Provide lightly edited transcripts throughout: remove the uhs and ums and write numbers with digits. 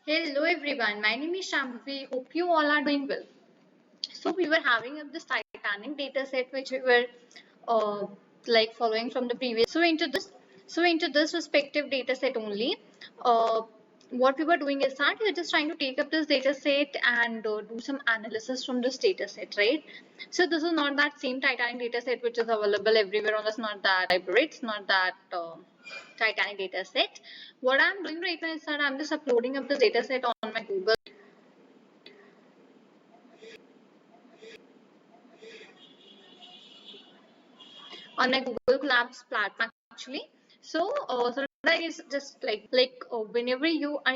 Hello everyone, my name is Shambhavi. Hope you all are doing well. So we were having up this Titanic data set which we were uh, like following from the previous. So into this respective data set only, uh, what we were doing is that we are just trying to take up this data set and do some analysis from this data set, right? So this is not that same Titanic data set which is available everywhere on this, not that library, it's not that Titanic data set. What I'm doing right now is that I'm just uploading up this data set on my Google Labs platform actually. So that is just whenever you are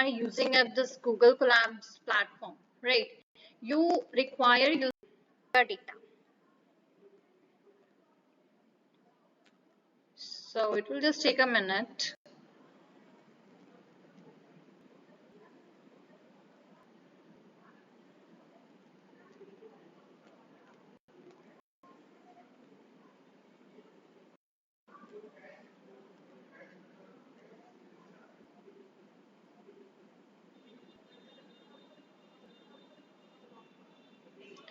using this Google Labs platform, right? You require user data. So it will just take a minute.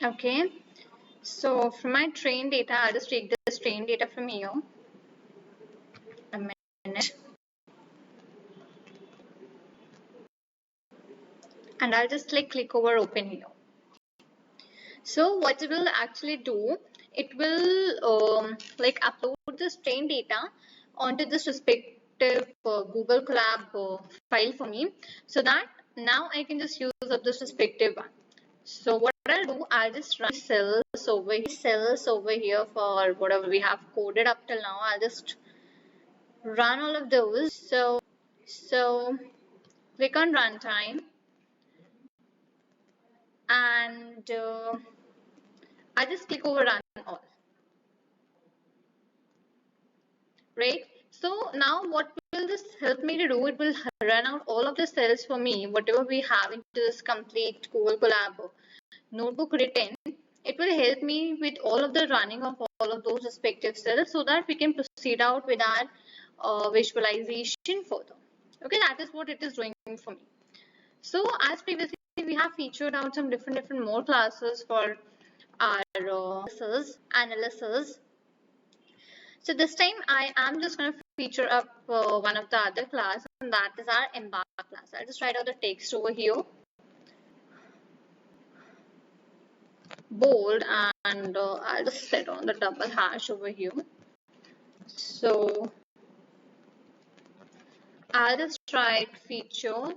Okay. So from my train data, I'll just take this train data from here. A minute. And I'll just click over open here. So what it will actually do, it will upload this train data onto this respective Google Colab file for me, so that now I can just use up this respective one. So what I'll do, I'll just run cells over here for whatever we have coded up till now. I'll just run all of those. So click on runtime and I just click over run all. Right? So now what will this help me to do? It will run out all of the cells for me, whatever we have into this complete Google Colab notebook written. It will help me with all of the running of all of those respective cells so that we can proceed out with our visualization further. Okay, that is what it is doing for me. So as previously we have featured out some different more classes for our analysis. So this time I am just going to feature up one of the other class, and that is our Embark class. I'll just write out the text over here, bold, and I'll just set on the double hash over here. So I'll just write feature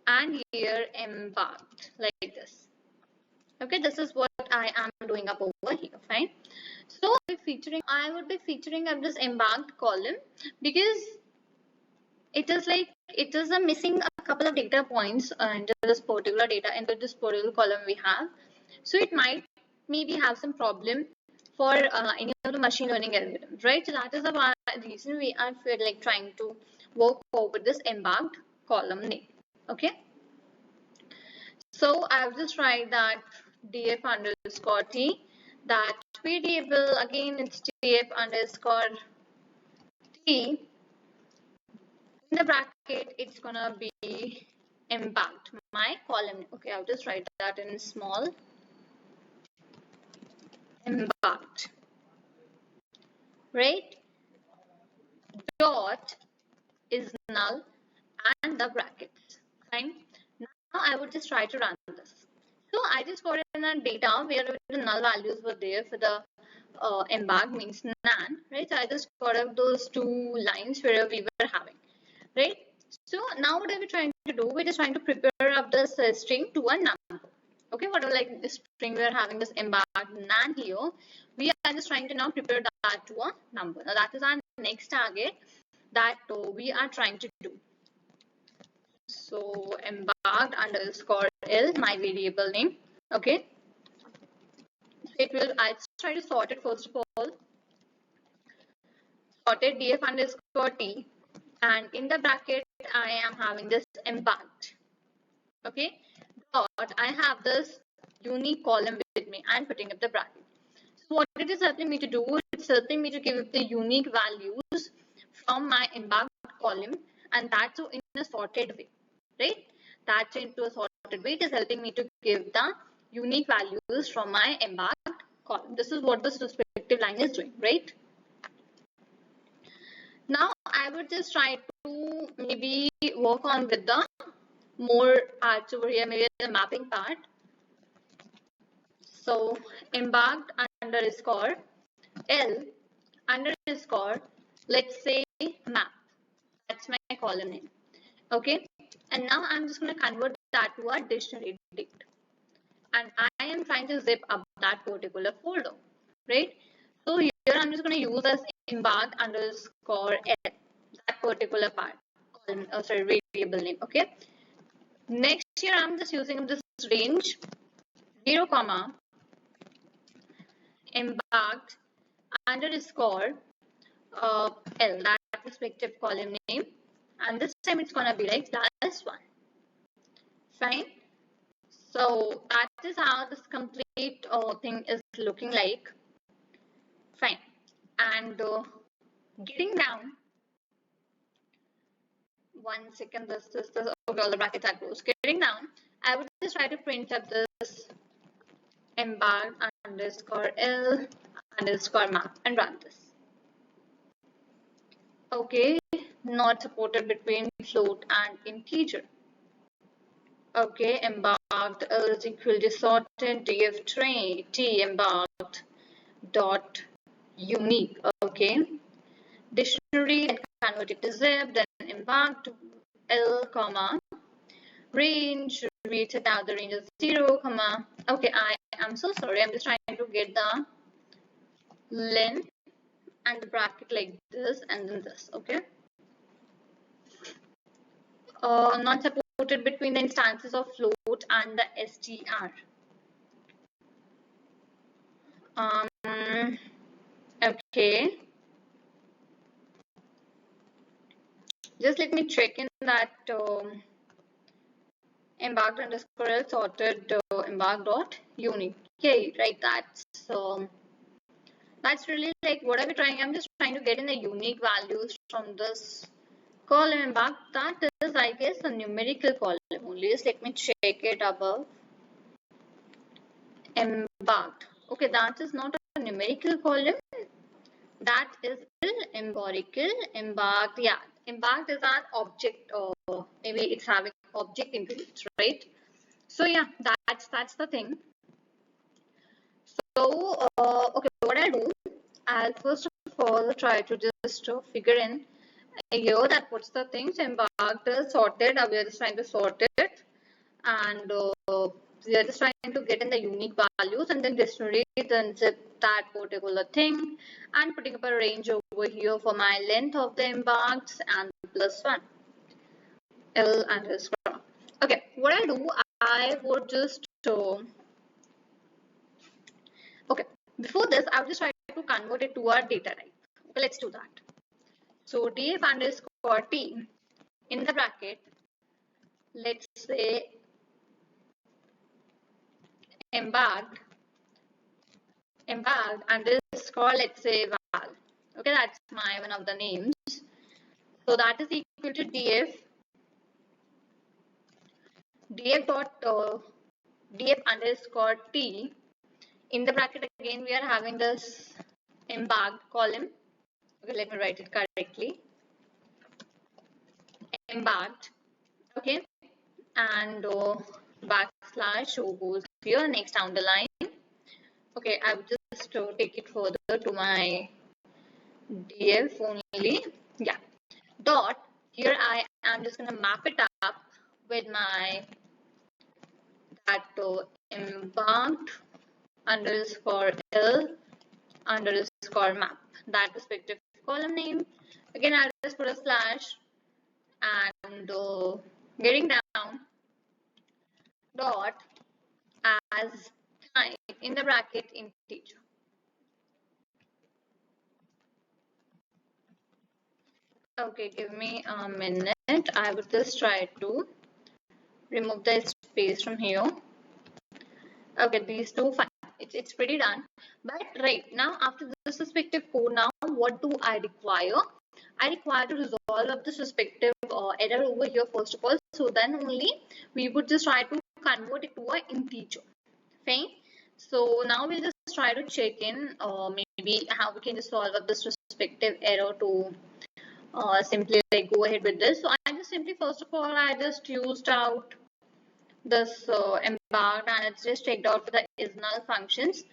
and here embarked like this. Okay, this is what I am doing up over here. Fine. So I would be featuring up this embarked column because it is a missing a couple of data points into this particular column we have. So it might maybe have some problem for any of the machine learning algorithms, right? So that is the reason we are trying to work over this embarked column name. Okay. So I've just write that df underscore t, that variable again it's df underscore t. In the bracket it's gonna be impact my column. Okay, I'll just write that in small. Impact, right? Dot is null and the brackets. Fine. Now I would just try to run this. So I just got in a data where the null values were there for the embark means nan, right? So I just got up those two lines where we were having, right? So now what are we trying to do? We're just trying to prepare up this string to a number. Okay, whatever like this string we are having this embark nan here, we are just trying to now prepare that to a number. Now that is our next target that we are trying to do. So embarked underscore L, my variable name. Okay. It will, I'll try to sort it first of all. Sorted df underscore t, and in the bracket I am having this embarked. Okay. Dot, I have this unique column with me. I'm putting up the bracket. So what it is helping me to do, it's helping me to give the unique values from my embarked column, and that's in a sorted way, right? That's into a sorted way. It is helping me to give the unique values from my embarked column. This is what the respective line is doing, right? Now I would just try to maybe work on with the more parts over here, maybe the mapping part. So embarked underscore L underscore, let's say map. That's my column name. Okay. And now I'm just going to convert that to a dictionary dict. And I am trying to zip up that particular folder, right? So here I'm just going to use as embarked underscore L, that particular part, column, sorry, variable name. Okay. Next here I'm just using this range 0 comma embarked underscore L, that respective column name, and this time it's gonna be like +1. Fine. So that is how this complete thing is looking like. Fine. And getting down, 1 second, this okay, all the brackets are closed. Getting down, I would just try to print up this embarked underscore L underscore map and run this. Okay, not supported between float and integer. Okay, embarked is equal to sorted df train t embarked dot unique. Okay, dictionary and convert it to zip, then embarked L comma range, read it out, the range is 0 comma. Okay, I am so sorry, I'm just trying to get the length and the bracket like this and then this. Okay, not supported between the instances of float and the str. Okay, just let me check in that embarked underscore L sorted embarked dot unique. Okay, right, that's really like what are we trying? I'm just trying to get in the unique values from this column embarked. That is, I guess, a numerical column only. Just let me check it above. Embarked. Okay, that is not a numerical column. That is emborical. Embarked. Yeah, embarked is an object. Maybe it's having object into it, right? So yeah, that's the thing. So okay, what I'll do, I'll first of all try to just figure in here that what's the things embarked is sorted. We are just trying to sort it, and we are just trying to get in the unique values and then dictionary, then zip that particular thing and putting up a range over here for my length of the embarked and +1 L underscore. Okay, what I'll do, I would just okay, before this I would just try to convert it to a data type. Okay, let's do that. So df underscore t in the bracket, let's say embarked underscore, let's say val. Okay, that's my one of the names. So that is equal to df underscore t in the bracket. Again we are having this embarked column. Okay, let me write it correctly. Embarked. Okay, and backslash show goes here next down the line. Okay, I will just take it further to my df only. Yeah, dot here I am just gonna map it up with my that embarked underscore L underscore map, that respective column name. Again I'll just put a slash and getting down dot as type in the bracket integer. Okay, give me a minute. I would just try to remove the space from here. Okay, these two, fine. It's pretty done. But right now, after this respective code, now what do I require? I require to resolve up this respective error over here first of all. So then only we would just try to convert it to an integer. Fine. So now we'll just try to check in maybe how we can just solve up this respective error to simply like go ahead with this. So I just simply first of all I just used out this embarked and it's just checked out for the is null functions,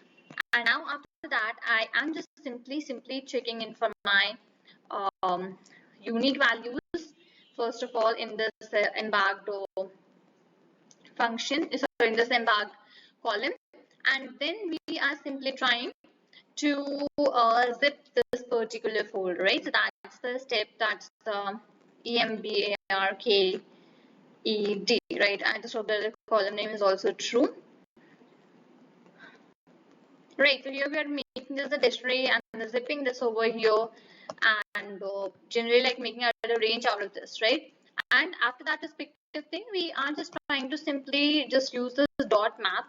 and now after that I am just simply checking in for my unique values first of all in this embarked function, sorry, in this embarked column, and then we are simply trying to zip this particular folder, right? So that's the step, that's the embarked, right? I just hope that the column name is also true. Right, so here we are making this the dictionary and zipping this over here and generally like making a range out of this, right? And after that respective thing, we are just trying to simply just use this dot map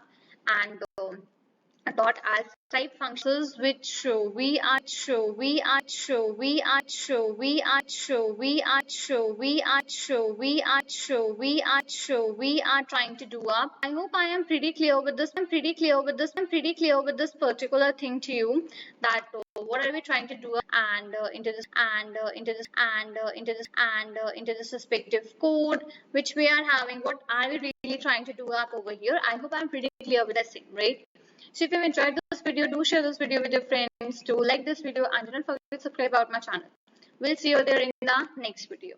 and dot as type functions which we are trying to do up. I hope I am pretty clear with this particular thing to you, that what are we trying to do and into this respective code which we are having, what are we really trying to do up over here. I hope I'm pretty clear with the same, right? So if you enjoyed this video, do share this video with your friends, do like this video, and do not forget to subscribe out my channel. We'll see you there in the next video.